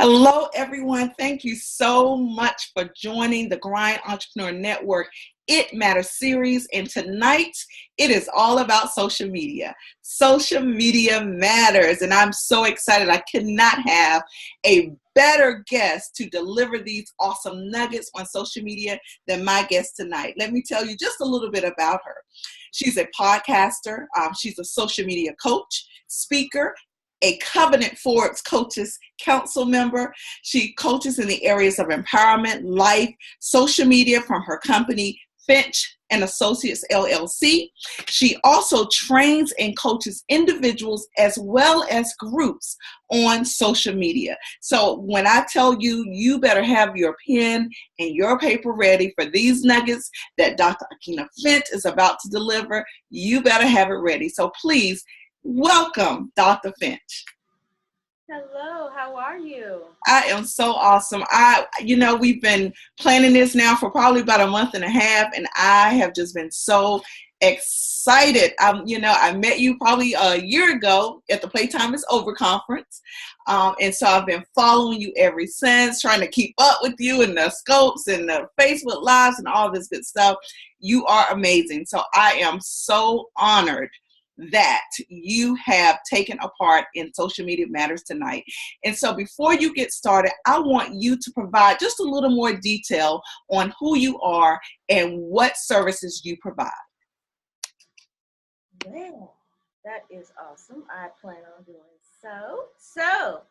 Hello, everyone. Thank you so much for joining the Grind Entrepreneur Network It Matters series. And tonight, it is all about social media. Social media matters. And I'm so excited. I could not have a better guest to deliver these awesome nuggets on social media than my guest tonight. Let me tell you just a little bit about her. She's a podcaster. She's a social media coach, speaker, a Covenant Forbes Coaches Council member. She coaches in the areas of empowerment, life, social media from her company, Finch and Associates LLC. She also trains and coaches individuals as well as groups on social media. So when I tell you, you better have your pen and your paper ready for these nuggets that Dr. Aikyna Finch is about to deliver. You better have it ready. So please, welcome, Dr. Finch. Hello, how are you? I am so awesome. We've been planning this now for probably about a month and a half, and I have just been so excited. I met you probably a year ago at the Playtime is Over conference. And so I've been following you ever since, trying to keep up with you and the scopes and the Facebook Lives and all this good stuff. You are amazing. So I am so honored that you have taken a part in Social Media Matters tonight. And so before you get started, I want you to provide just a little more detail on who you are and what services you provide. Well, that is awesome. I plan on doing so. So,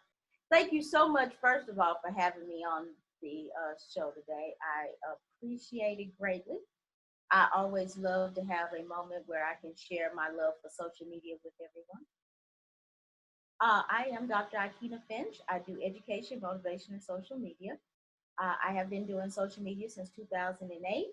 thank you so much, first of all, for having me on the show today. I appreciate it greatly. I always love to have a moment where I can share my love for social media with everyone. I am Dr. Aikyna Finch. I do education, motivation, and social media. I have been doing social media since 2008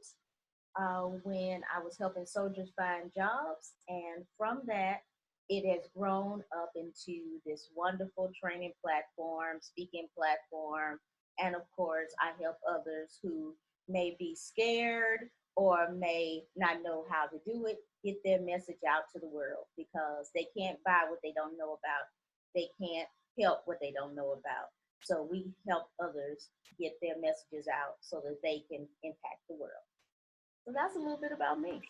when I was helping soldiers find jobs. And from that, it has grown up into this wonderful training platform, speaking platform. And of course, I help others who may be scared or may not know how to do it, get their message out to the world because they can't buy what they don't know about. They can't help what they don't know about. So we help others get their messages out so that they can impact the world. So that's a little bit about me.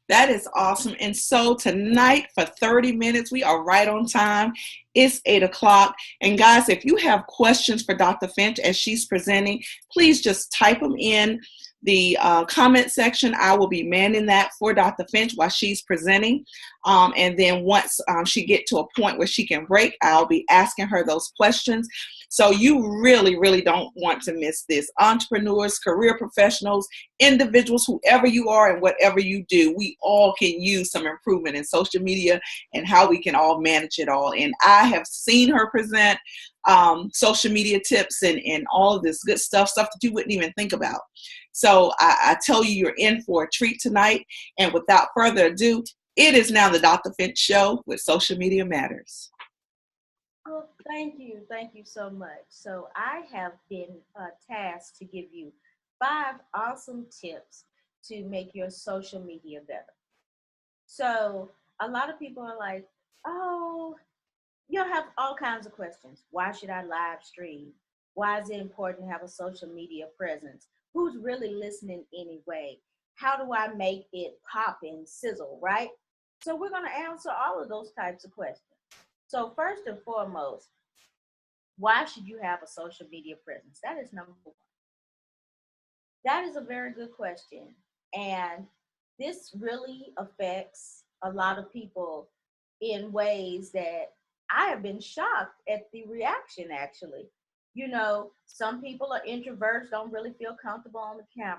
That is awesome. And so tonight for 30 minutes, we are right on time. It's 8 o'clock. And guys, if you have questions for Dr. Finch as she's presenting, please just type them in the comment section. I will be manning that for Dr. Finch while she's presenting. And then once she gets to a point where she can break, I'll be asking her those questions. So you really, really don't want to miss this. Entrepreneurs, career professionals, individuals, whoever you are and whatever you do, we all can use some improvement in social media and how we can all manage it all. And I have seen her present social media tips and all of this good stuff that you wouldn't even think about. So I tell you, you're in for a treat tonight. And without further ado, it is now the Dr. Finch Show with Social Media Matters. Oh, thank you. Thank you so much. So I have been tasked to give you 5 awesome tips to make your social media better. So a lot of people are like, oh, you'll have all kinds of questions. Why should I live stream? Why is it important to have a social media presence? Who's really listening anyway? How do I make it pop and sizzle, right? So we're going to answer all of those types of questions. So first and foremost, why should you have a social media presence? That is number 1. That is a very good question. And this really affects a lot of people in ways that I have been shocked at the reaction, actually. You know, some people are introverts, don't really feel comfortable on the camera,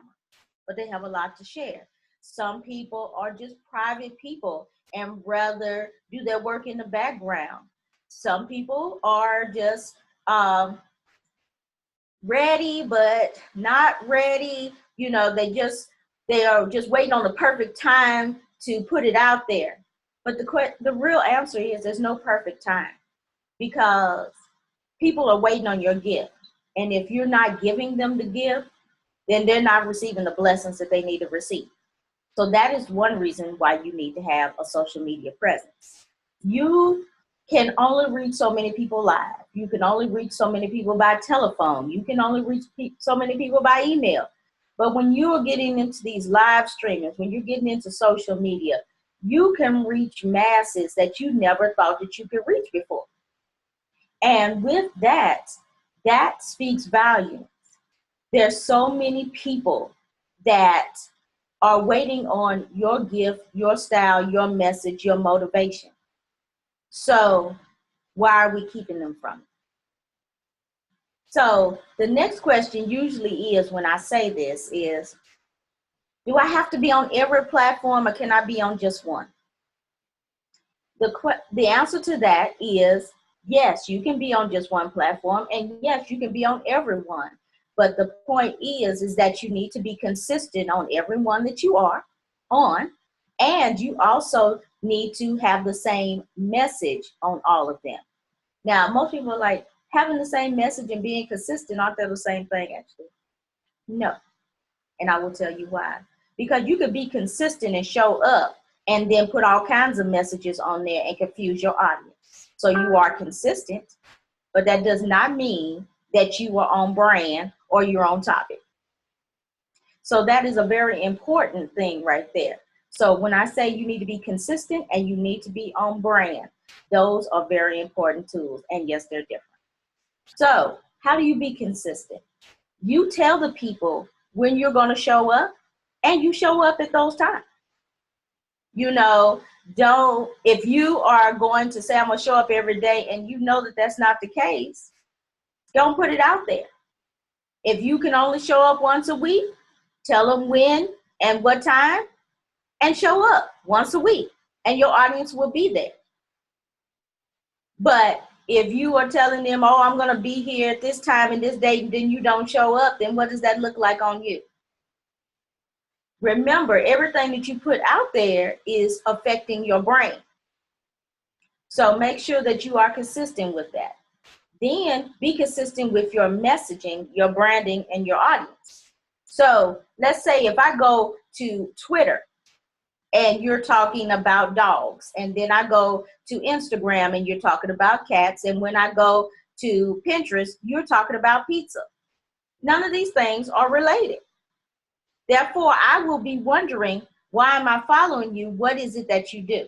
but they have a lot to share. Some people are just private people and rather do their work in the background. Some people are just ready, but not ready. You know, they are just waiting on the perfect time to put it out there. But the real answer is there's no perfect time because people are waiting on your gift. And if you're not giving them the gift, then they're not receiving the blessings that they need to receive. So that is one reason why you need to have a social media presence. You can only reach so many people live. You can only reach so many people by telephone. You can only reach so many people by email. But when you're getting into these live streamings, when you're getting into social media, you can reach masses that you never thought that you could reach before. And with that, that speaks volumes. There's so many people that are waiting on your gift, your style, your message, your motivation. So why are we keeping them from it? So the next question usually is, when I say this, is, do I have to be on every platform, or can I be on just one? The answer to that is yes, you can be on just one platform, and yes, you can be on every one. But the point is that you need to be consistent on every one that you are on, and you also need to have the same message on all of them. Now, most people are like, having the same message and being consistent, aren't they the same thing, actually? No. And I will tell you why. Because you could be consistent and show up and then put all kinds of messages on there and confuse your audience. So you are consistent, but that does not mean that you are on brand or you're on topic. So that is a very important thing right there. So when I say you need to be consistent and you need to be on brand, those are very important tools. And yes, they're different. So how do you be consistent? You tell the people when you're going to show up, and you show up at those times. You know, if you are going to say, I'm going to show up every day, and you know that that's not the case, don't put it out there. If you can only show up once a week, tell them when and what time, and show up once a week, and your audience will be there. But if you are telling them, oh, I'm going to be here at this time and this date, and then you don't show up, then what does that look like on you? Remember, everything that you put out there is affecting your brain. So make sure that you are consistent with that. Then be consistent with your messaging, your branding, and your audience. So let's say if I go to Twitter and you're talking about dogs, and then I go to Instagram and you're talking about cats, and when I go to Pinterest, you're talking about pizza. None of these things are related. Therefore, I will be wondering, why am I following you? What is it that you do?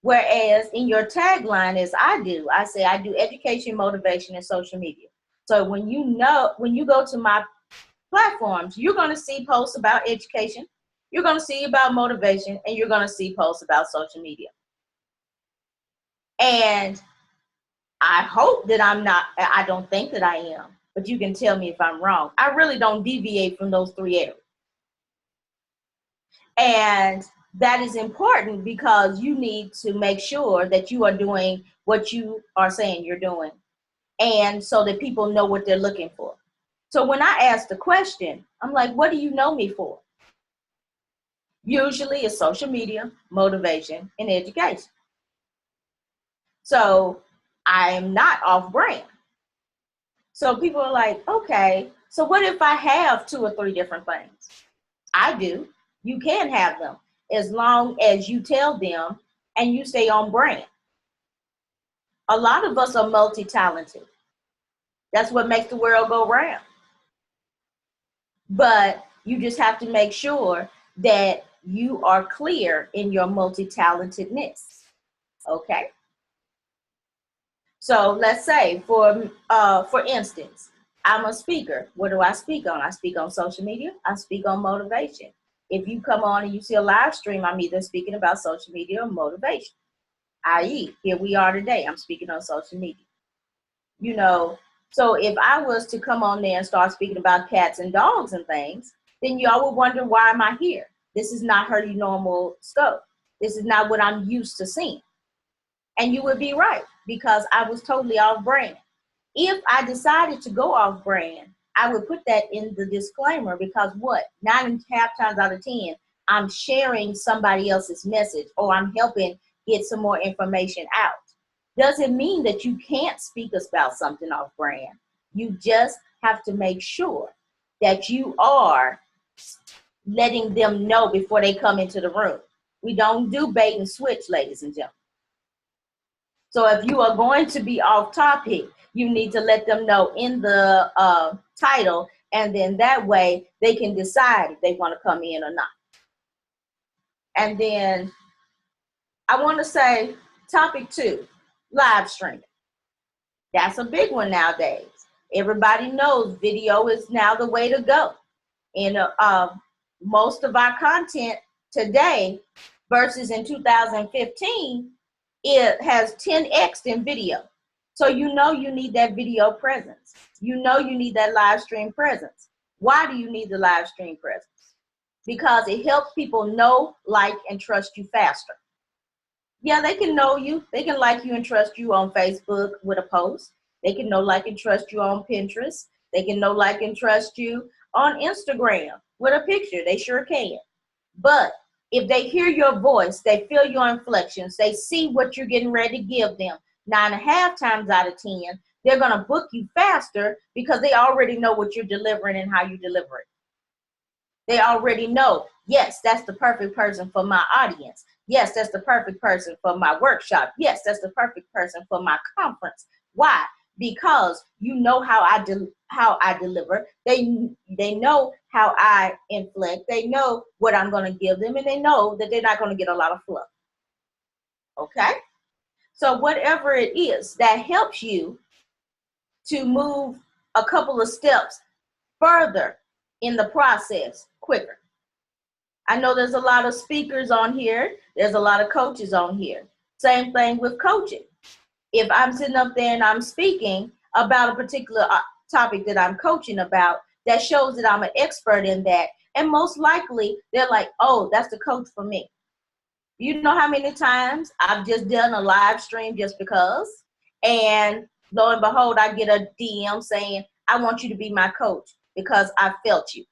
Whereas in your tagline, as I do, I say I do education, motivation, and social media. So when you go to my platforms, you're going to see posts about education, you're going to see about motivation, and you're going to see posts about social media. And I hope that I don't think that I am, but you can tell me if I'm wrong. I really don't deviate from those three areas. And that is important because you need to make sure that you are doing what you are saying you're doing, and so that people know what they're looking for. So when I ask the question, I'm like, what do you know me for? Usually it's social media, motivation, and education. So I'm not off brand. So people are like, okay, so what if I have 2 or 3 different things? I do. You can have them as long as you tell them and you stay on brand. A lot of us are multi-talented. That's what makes the world go round. But you just have to make sure that you are clear in your multi-talentedness. Okay? So let's say, for instance, I'm a speaker. What do I speak on? I speak on social media. I speak on motivation. If you come on and you see a live stream, I'm either speaking about social media or motivation. I.e., here we are today. I'm speaking on social media. You know, so if I was to come on there and start speaking about cats and dogs and things, then y'all would wonder, why am I here? This is not her normal scope. This is not what I'm used to seeing. And you would be right, because I was totally off brand. If I decided to go off brand, I would put that in the disclaimer, because 9.5 times out of 10, I'm sharing somebody else's message, or I'm helping get some more information out. Doesn't mean that you can't speak about something off brand. You just have to make sure that you are letting them know before they come into the room. We don't do bait and switch, ladies and gentlemen. So if you are going to be off topic, you need to let them know in the title, and then that way they can decide if they want to come in or not. And then I want to say topic 2, live streaming. That's a big one nowadays. Everybody knows video is now the way to go. And most of our content today versus in 2015, it has 10x in video. So you know you need that video presence. You know you need that live stream presence. Why do you need the live stream presence? Because it helps people know, like, and trust you faster. Yeah, they can know you. They can like you and trust you on Facebook with a post. They can know, like, and trust you on Pinterest. They can know, like, and trust you on Instagram with a picture. They sure can. But if they hear your voice, they feel your inflections, they see what you're getting ready to give them, 9.5 times out of 10, they're going to book you faster because they already know what you're delivering and how you deliver it. They already know, yes, that's the perfect person for my audience. Yes, that's the perfect person for my workshop. Yes, that's the perfect person for my conference. Why? Because you know how I deliver. They know how I inflect. They know what I'm going to give them, and they know that they're not going to get a lot of fluff. Okay? So whatever it is that helps you to move a couple of steps further in the process quicker. I know there's a lot of speakers on here. There's a lot of coaches on here. Same thing with coaching. If I'm sitting up there and I'm speaking about a particular topic that I'm coaching about, that shows that I'm an expert in that. And most likely they're like, oh, that's the coach for me. You know how many times I've just done a live stream just because, and lo and behold, I get a DM saying, I want you to be my coach because I felt you.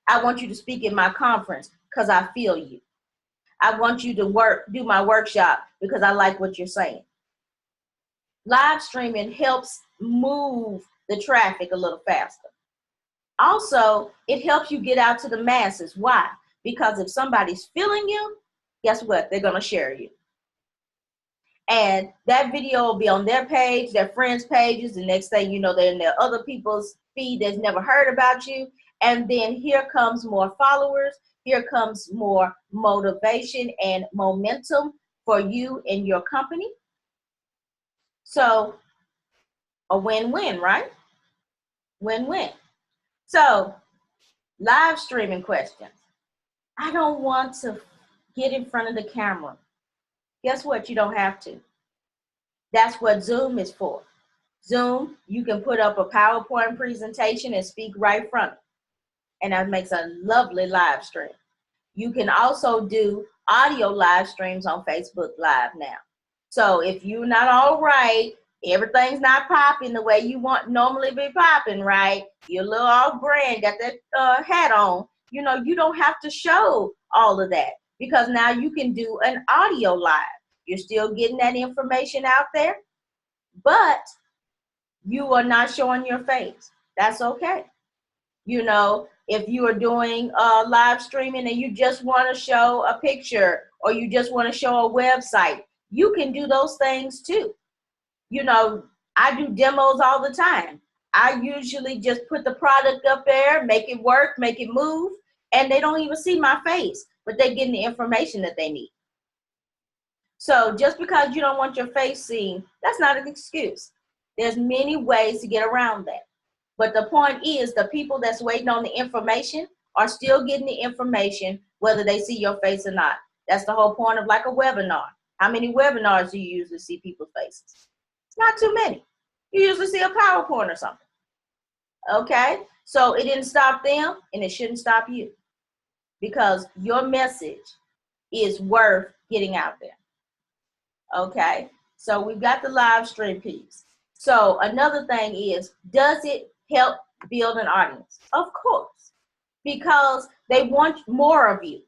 I want you to speak in my conference because I feel you. I want you to do my workshop because I like what you're saying. Live streaming helps move the traffic a little faster. Also, it helps you get out to the masses. Why? Because if somebody's feeling you, guess what? They're going to share you. And that video will be on their page, their friends' pages. The next thing you know, they're in their other people's feed that's never heard about you. And then here comes more followers. Here comes more motivation and momentum for you and your company. So a win-win, right? Win-win. So live streaming questions. I don't want to get in front of the camera. Guess what? You don't have to. That's what Zoom is for. Zoom, you can put up a PowerPoint presentation and speak right from it. And that makes a lovely live stream. You can also do audio live streams on Facebook Live now. So if you're not all right, everything's not popping the way you want normally be popping, right? You're a little off brand, got that hat on. You know, you don't have to show all of that because now you can do an audio live. You're still getting that information out there, but you are not showing your face. That's okay. You know, if you are doing live streaming and you just want to show a picture or you just want to show a website, you can do those things too. You know, I do demos all the time. I usually just put the product up there, make it work, make it move, and they don't even see my face, but they're getting the information that they need. So just because you don't want your face seen, that's not an excuse. There's many ways to get around that. But the point is the people that's waiting on the information are still getting the information whether they see your face or not. That's the whole point of like a webinar. How many webinars do you usually see people's faces? Not too many. You usually see a PowerPoint or something. Okay? So it didn't stop them and it shouldn't stop you because your message is worth getting out there. Okay? So we've got the live stream piece. So another thing is, does it help build an audience? Of course, because they want more of you.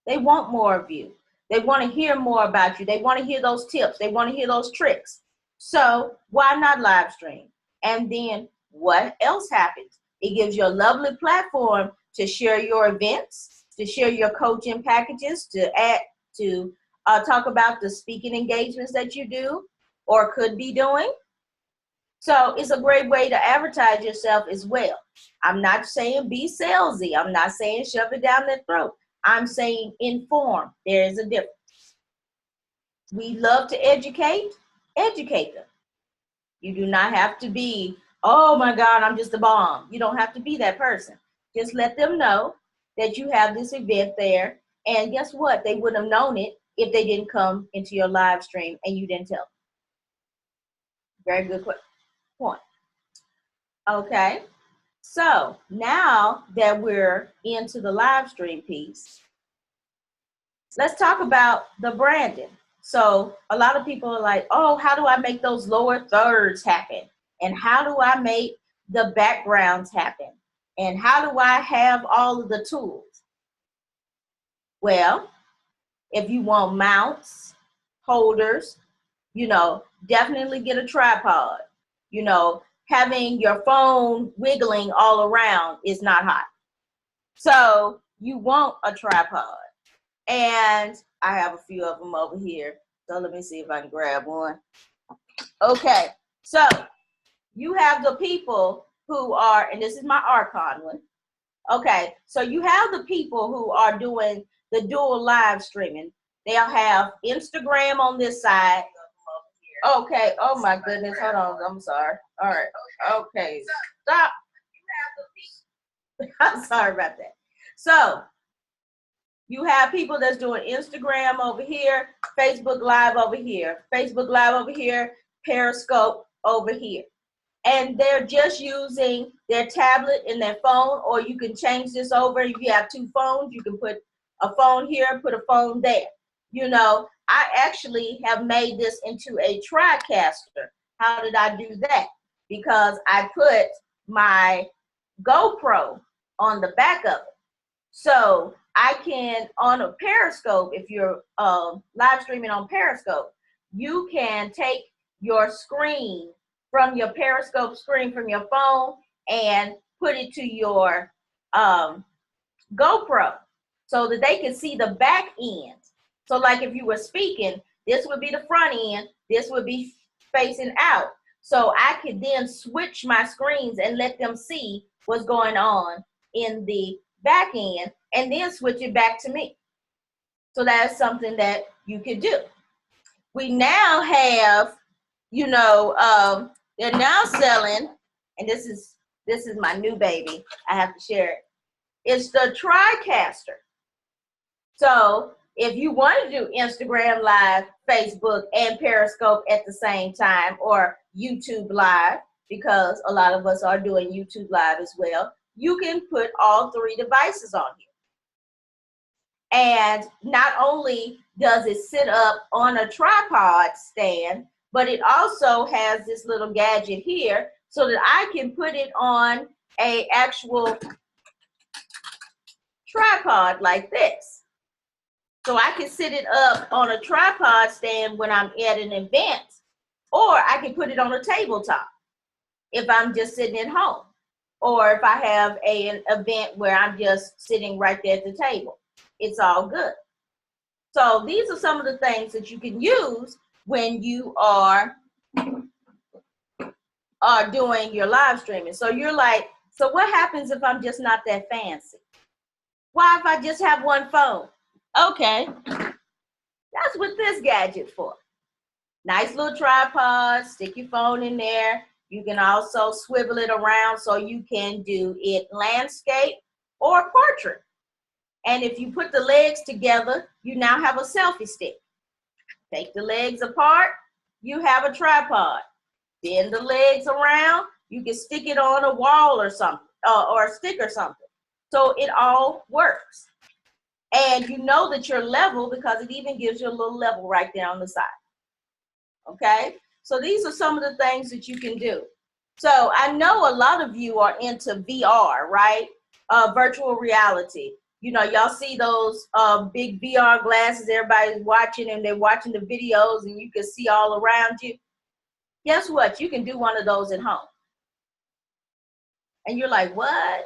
They want more of you. They want to hear more about you. They want to hear those tips. They want to hear those tricks. So why not live stream? And then what else happens? It gives you a lovely platform to share your events, to share your coaching packages, to add to talk about the speaking engagements that you do or could be doing. So it's a great way to advertise yourself as well. I'm not saying be salesy. I'm not saying shove it down their throat. I'm saying inform. There is a difference. We love to educate them. You do not have to be, oh my God, I'm just a bomb. You don't have to be that person. Just let them know that you have this event there. And guess what? They wouldn't have known it if they didn't come into your live stream and you didn't tell them. Very good point. Okay. So now that we're into the live stream piece, let's talk about the branding. So a lot of people are like, oh, how do I make those lower thirds happen? And how do I make the backgrounds happen? And how do I have all of the tools? Well, if you want mounts, holders, definitely get a tripod. Having your phone wiggling all around is not hot. So you want a tripod. And I have a few of them over here. So let me see if I can grab one. Okay, so you have the people who are, and this is my Archon one. Okay, so you have the people who are doing the dual live streaming. They'll have Instagram on this side. Okay, oh my goodness, hold on, I'm sorry. All right, okay, stop. I'm sorry about that. So you have people that's doing Instagram over here, Facebook Live over here, Facebook Live over here, Periscope over here. And they're just using their tablet and their phone, or you can change this over. If you have two phones, you can put a phone here, put a phone there. I actually have made this into a TriCaster. How did I do that? Because I put my GoPro on the back of it. So I can, on a Periscope, if you're live streaming on Periscope, you can take your screen from your Periscope screen from your phone and put it to your GoPro so that they can see the back end. So like if you were speaking, this would be the front end, this would be facing out. So I could then switch my screens and let them see what's going on in the back end and then switch it back to me. So that's something that you could do. We now have, they're now selling, and this is my new baby. I have to share it. It's the TriCaster. So if you want to do Instagram Live, Facebook, and Periscope at the same time, or YouTube Live, because a lot of us are doing YouTube Live as well, you can put all three devices on here. And not only does it sit up on a tripod stand, but it also has this little gadget here so that I can put it on an actual tripod like this. So I can sit it up on a tripod stand when I'm at an event, or I can put it on a tabletop if I'm just sitting at home, or if I have an event where I'm just sitting right there at the table. It's all good. So these are some of the things that you can use when you are doing your live streaming. So you're like, so what happens if I'm just not that fancy? Why if I just have one phone? Okay, that's what this gadget's for. Nice little tripod, stick your phone in there. You can also swivel it around so you can do it landscape or portrait. And if you put the legs together, you now have a selfie stick. Take the legs apart, you have a tripod. Bend the legs around, you can stick it on a wall or something, or a stick or something. So it all works. And you know that you're level because it even gives you a little level right there on the side. Okay? So these are some of the things that you can do. So I know a lot of you are into VR, right? Virtual reality. Y'all see those big VR glasses everybody's watching, and they're watching the videos and you can see all around you. Guess what? You can do one of those at home. And you're like, what?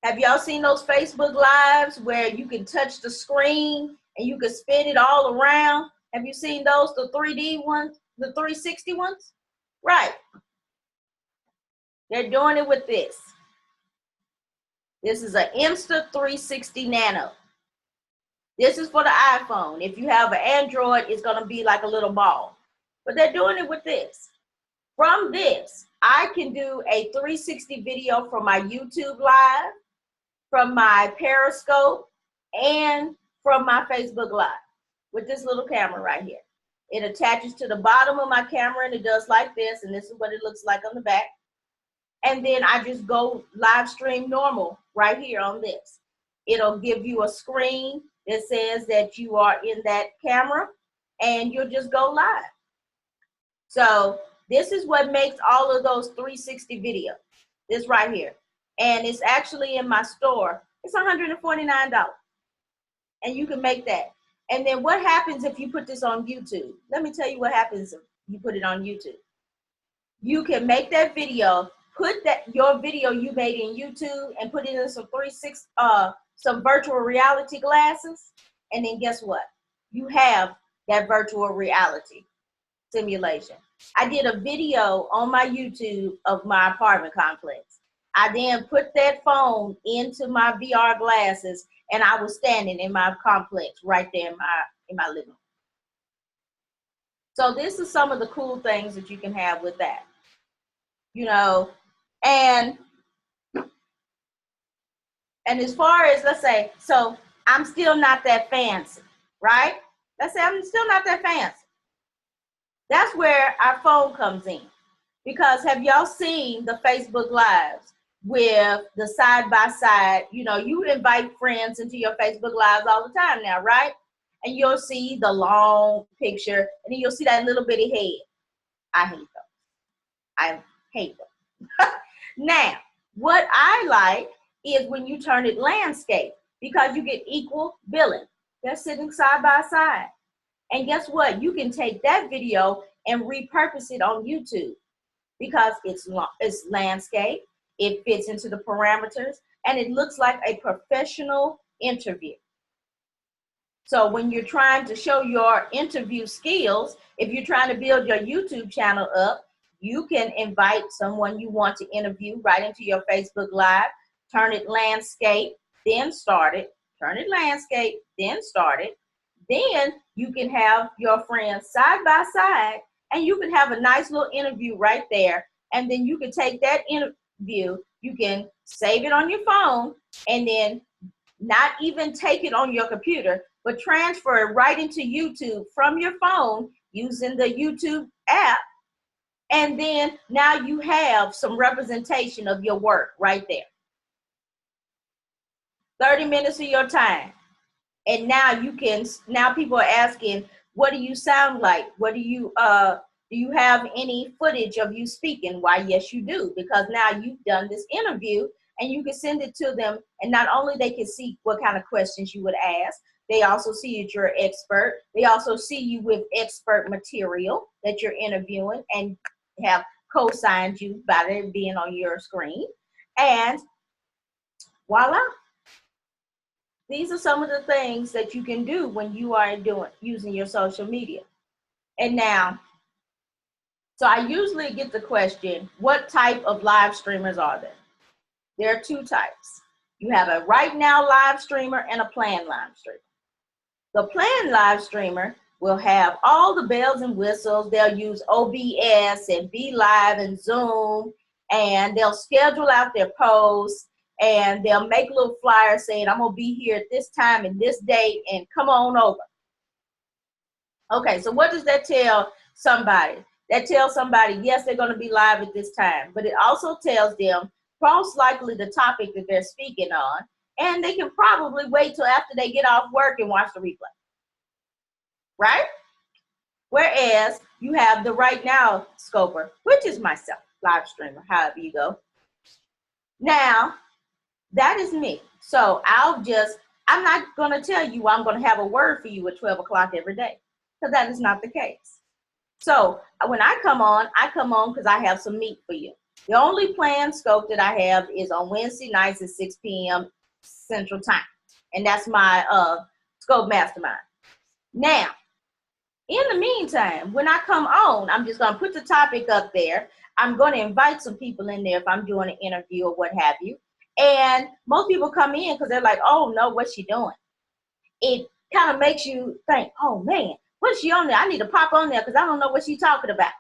Have y'all seen those Facebook Lives where you can touch the screen and you can spin it all around. Have you seen those, the 3D ones, the 360 ones? Right. They're doing it with this. This is an Insta360 Nano. This is for the iPhone. If you have an Android, it's going to be like a little ball. But they're doing it with this. From this, I can do a 360 video from my YouTube Live, from my Periscope, and from my Facebook Live with this little camera right here. It attaches to the bottom of my camera, and it does like this, and this is what it looks like on the back. And then I just go live stream normal right here on this. It'll give you a screen that says that you are in that camera, and you'll just go live. So this is what makes all of those 360 videos, this right here. And it's actually in my store. It's $149. And you can make that. And then what happens if you put this on YouTube? Let me tell you what happens if you put it on YouTube. You can make that video, put your video you made in YouTube, and put it in some virtual reality glasses, and then guess what? You have that virtual reality simulation. I did a video on my YouTube of my apartment complex. I then put that phone into my VR glasses, and I was standing in my complex right there in my living room. So this is some of the cool things that you can have with that. You know, and as far as, let's say, so I'm still not that fancy, right? Let's say I'm still not that fancy. That's where our phone comes in. Because have y'all seen the Facebook Lives with the side-by-side? You know, you invite friends into your Facebook Lives all the time now, right? And you'll see the long picture, and then you'll see that little bitty head. I hate those. I hate them. Now, what I like is when you turn it landscape, because you get equal billing. They're sitting side by side. And guess what? You can take that video and repurpose it on YouTube because it's landscape, it fits into the parameters, and it looks like a professional interview. So when you're trying to show your interview skills, if you're trying to build your YouTube channel up, you can invite someone you want to interview right into your Facebook Live, turn it landscape, then start it, turn it landscape, then start it. Then you can have your friends side by side, and you can have a nice little interview right there. And then you can take that interview, you can save it on your phone, and then not even take it on your computer, but transfer it right into YouTube from your phone using the YouTube app. And then now you have some representation of your work right there. 30 minutes of your time. And now people are asking, what do you sound like? What do you have any footage of you speaking? Why, yes, you do, because now you've done this interview and you can send it to them. And not only they can see what kind of questions you would ask, they also see that you're an expert. They also see you with expert material that you're interviewing and have co-signed you by it being on your screen. And voila. These are some of the things that you can do when you are using your social media. And now, so I usually get the question, what type of live streamers are there? There are two types. You have a right now live streamer and a planned live streamer. The planned live streamer will have all the bells and whistles. They'll use OBS and Be Live and Zoom, and they'll schedule out their posts, and they'll make little flyers saying, I'm going to be here at this time and this date, and come on over. Okay, so what does that tell somebody? That tells somebody, yes, they're going to be live at this time, but it also tells them most likely the topic that they're speaking on, and they can probably wait till after they get off work and watch the replay. Right? Whereas you have the right now scoper, which is myself, live streamer, however you go. Now, that is me. So I'm not going to tell you I'm going to have a word for you at 12 o'clock every day, because that is not the case. So when I come on because I have some meat for you. The only planned scope that I have is on Wednesday nights at 6 p.m. Central Time. And that's my Scope Mastermind. Now, in the meantime, when I come on, I'm just going to put the topic up there. I'm going to invite some people in there if I'm doing an interview or what have you. And most people come in because they're like, oh, no, what's she doing? It kind of makes you think, oh, man, what's she on there? I need to pop on there because I don't know what she's talking about.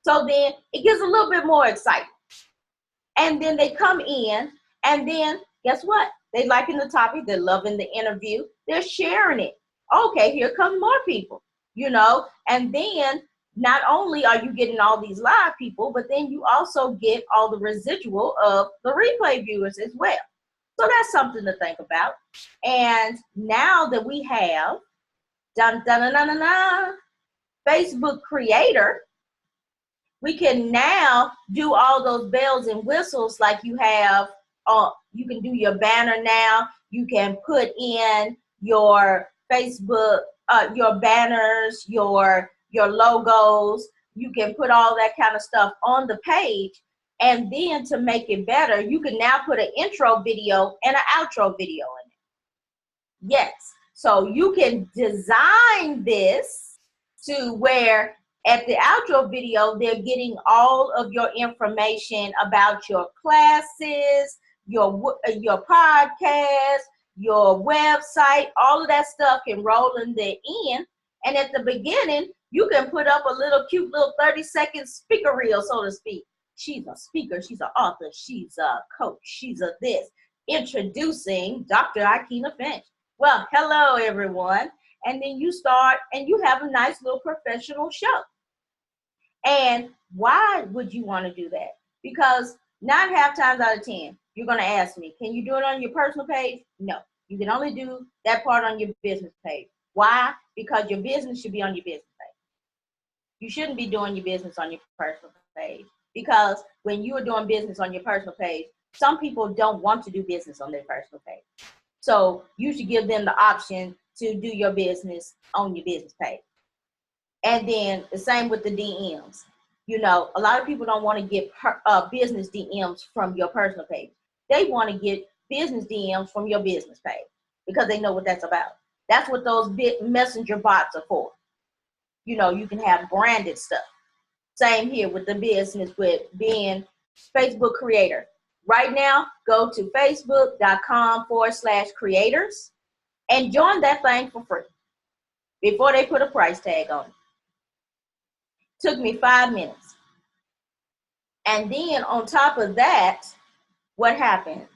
So then it gets a little bit more exciting. And then they come in, and then guess what? They liking the topic. They're loving the interview. They're sharing it. Okay, here come more people, you know. And then not only are you getting all these live people, but then you also get all the residual of the replay viewers as well. So that's something to think about. And now that we have Facebook creator, we can now do all those bells and whistles like you have. You can do your banner now. You can put in your Facebook, your banners, your logos. You can put all that kind of stuff on the page. And then to make it better, you can now put an intro video and an outro video in it. Yes. So you can design this to where at the outro video, they're getting all of your information about your classes, your podcast, your website, all of that stuff can roll in the end. And at the beginning, you can put up a little cute little 30-second speaker reel, so to speak. She's a speaker, she's an author, she's a coach, she's a this. Introducing Dr. Aikyna Finch. Well, hello, everyone. And then you start and you have a nice little professional show. And why would you want to do that? Because 9.5 times out of 10, you're going to ask me, can you do it on your personal page? No, you can only do that part on your business page. Why? Because your business should be on your business page. You shouldn't be doing your business on your personal page, because when you are doing business on your personal page, some people don't want to do business on their personal page. So you should give them the option to do your business on your business page. And then the same with the DMs. You know, a lot of people don't want to get business DMs from your personal page. They want to get business DMs from your business page because they know what that's about. That's what those big messenger bots are for. You know, you can have branded stuff. Same here with the business with being Facebook creator. Right now, go to facebook.com/creators and join that thing for free before they put a price tag on it. Took me 5 minutes. And then on top of that, what happens?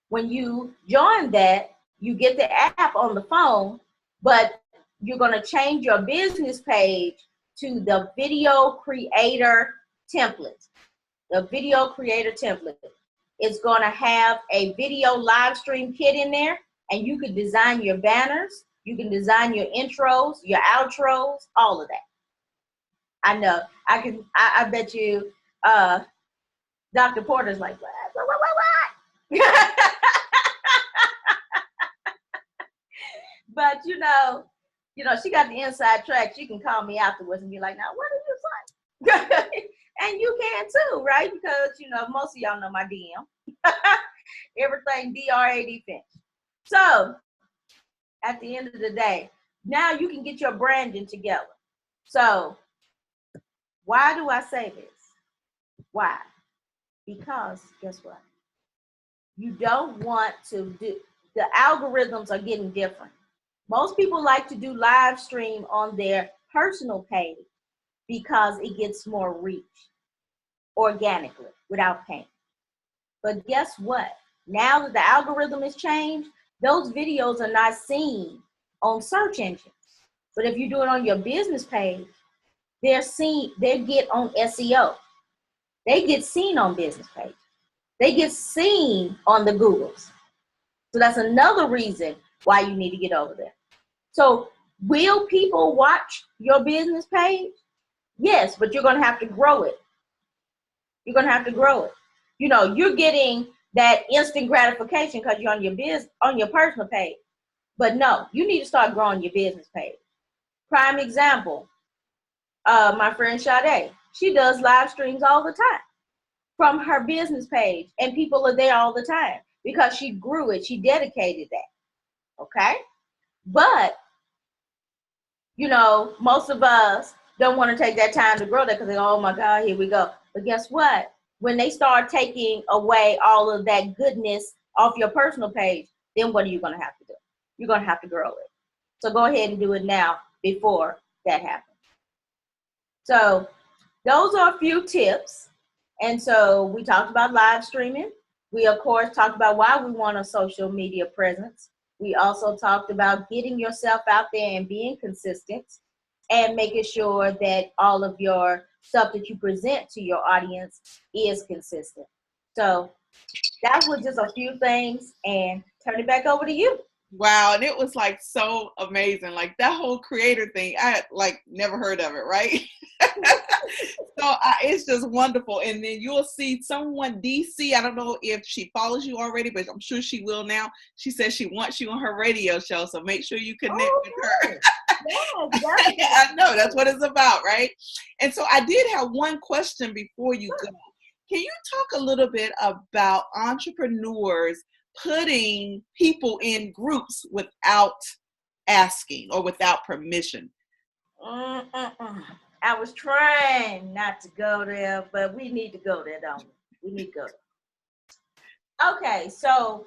When you join that, you get the app on the phone, but you're going to change your business page to the video creator template. The video creator template. It's going to have a video live stream kit in there, and you can design your banners. You can design your intros, your outros, all of that. I know. I bet you Dr. Porter's like, what? But you know, she got the inside track. She can call me afterwards and be like, now what did you say? And you can too, right? Because most of y'all know my DM. Everything DRAD Finch. So at the end of the day, now you can get your branding together. So why do I say this? Why? Because guess what? You don't want to do, the algorithms are getting different. Most people like to do live stream on their personal page because it gets more reach organically without paying. But guess what? Now that the algorithm has changed, those videos are not seen on search engines. But if you do it on your business page, they get on SEO. They get seen on business pages. They get seen on the Googles. So that's another reason why you need to get over there. So will people watch your business page? Yes, but you're going to have to grow it. You're going to have to grow it. You're getting that instant gratification because you're on your personal page. But no, you need to start growing your business page. Prime example, my friend Sade, she does live streams all the time from her business page, and people are there all the time because she grew it. She dedicated that. Okay. But You know, most of us don't want to take that time to grow that because they go, oh my God, here we go. But guess what? When they start taking away all of that goodness off your personal page, then what are you going to have to do? You're going to have to grow it. So go ahead and do it now before that happens. So those are a few tips. And so we talked about live streaming. We, of course, talked about why we want a social media presence. We also talked about getting yourself out there and being consistent and making sure that all of your stuff that you present to your audience is consistent. So that was just a few things, and turn it back over to you. Wow, and it was like so amazing. Like that whole creator thing, I had like never heard of it, right? So it's just wonderful. And then you'll see someone, DC, I don't know if she follows you already, but I'm sure she will now. She says she wants you on her radio show, so make sure you connect with her. I know, that's what it's about, right? And so I did have one question before you go. Can you talk a little bit about entrepreneurs putting people in groups without asking or without permission? I was trying not to go there, but we need to go there, don't we? We need to go there. Okay, so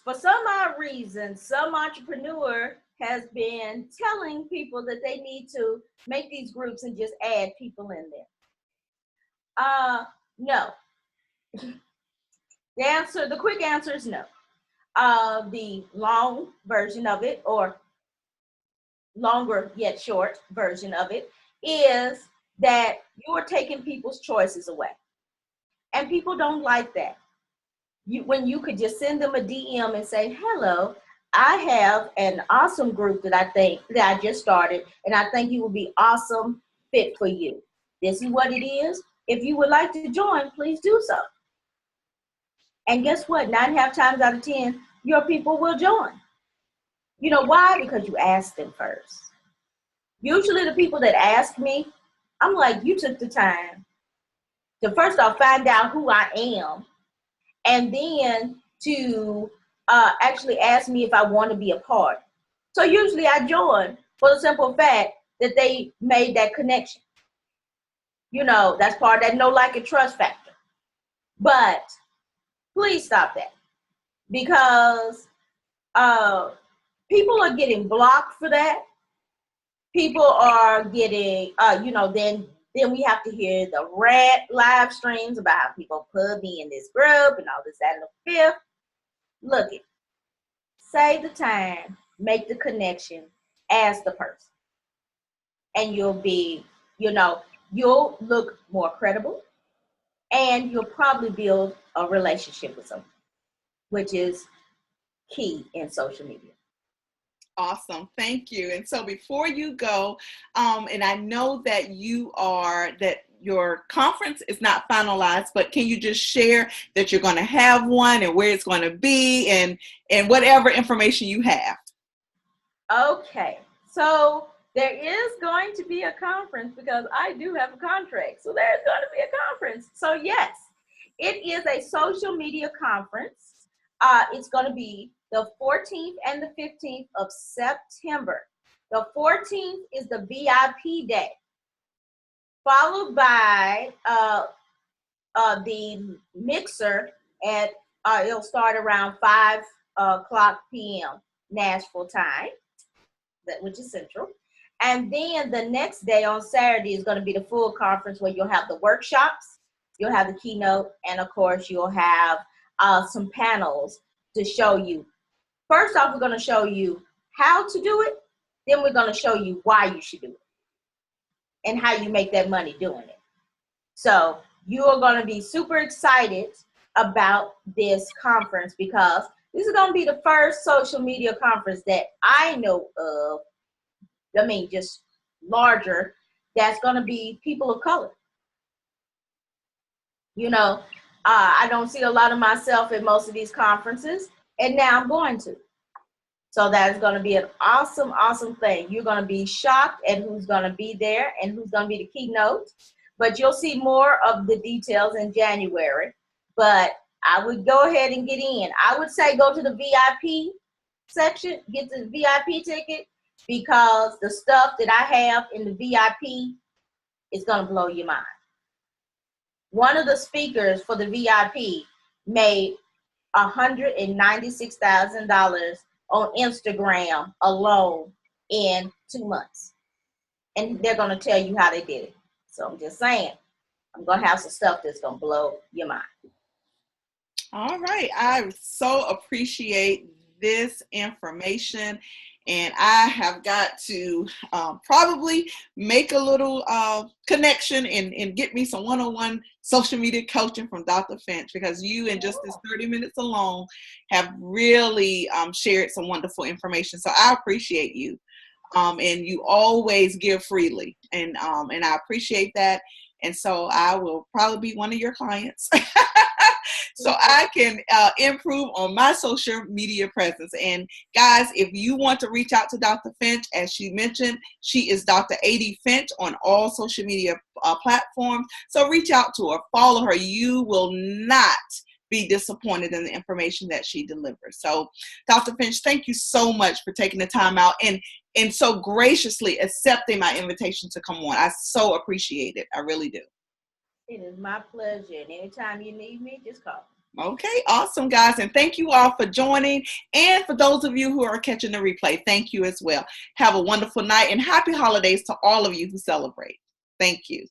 for some odd reason, some entrepreneur has been telling people that they need to make these groups and just add people in there. No. The quick answer is no. The long version of it, or longer yet short version of it, is that you're taking people's choices away. And people don't like that. When you could just send them a DM and say, hello, I have an awesome group that I just started, and I think you will be awesome fit for you. This is what it is. If you would like to join, please do so. And guess what? 9.5 times out of 10, your people will join. You know why? Because you asked them first. Usually the people that ask me, I'm like, you took the time to first off find out who I am, and then to actually ask me if I want to be a part. So usually I join for the simple fact that they made that connection. You know, that's part of that know, like, and trust factor. But please stop that, because people are getting blocked for that. People are getting, then we have to hear the live streams about how people put me in this group and all this, that, and the fifth. Look it. Save the time, make the connection, ask the person. And you'll look more credible, and you'll probably build a relationship with someone, which is key in social media. Awesome. Thank you. And so before you go, and I know that your conference is not finalized, but can you just share that you're going to have one and where it's going to be and whatever information you have? Okay. So there is going to be a conference because I do have a contract. So there's going to be a conference. So yes, it is a social media conference. It's going to be the 14th and the 15th of September. The 14th is the VIP day, followed by the mixer at, it'll start around 5 o'clock p.m. Nashville time, which is Central. And then the next day on Saturday is going to be the full conference where you'll have the workshops, you'll have the keynote, and of course you'll have some panels to show you. First off, we're going to show you how to do it. Then we're going to show you why you should do it and how you make that money doing it. So you are going to be super excited about this conference because this is going to be the first social media conference that I know of. I mean, just larger, that's going to be people of color. You know, I don't see a lot of myself at most of these conferences, and now I'm going to. So that is going to be an awesome, awesome thing. You're going to be shocked at who's going to be there and who's going to be the keynote. But you'll see more of the details in January. But I would go ahead and get in. I would say go to the VIP section, get the VIP ticket, because the stuff that I have in the VIP is going to blow your mind. One of the speakers for the VIP made $196,000 on Instagram alone in 2 months. And they're going to tell you how they did it. So I'm just saying, I'm going to have some stuff that's going to blow your mind. All right. I so appreciate this information. And I have got to probably make a little connection and get me some one-on-one social media coaching from Dr. Finch, because you, in just this 30 minutes alone, have really shared some wonderful information. So I appreciate you. And you always give freely. And I appreciate that. And so I will probably be one of your clients. So I can improve on my social media presence. And guys, if you want to reach out to Dr. Finch, as she mentioned, she is Dr. Aikyna Finch on all social media platforms. So reach out to her, follow her. You will not be disappointed in the information that she delivers. So Dr. Finch, thank you so much for taking the time out and so graciously accepting my invitation to come on. I so appreciate it. I really do. It is my pleasure. And anytime you need me, just call me. Okay, awesome, guys. And thank you all for joining. And for those of you who are catching the replay, thank you as well. Have a wonderful night and happy holidays to all of you who celebrate. Thank you.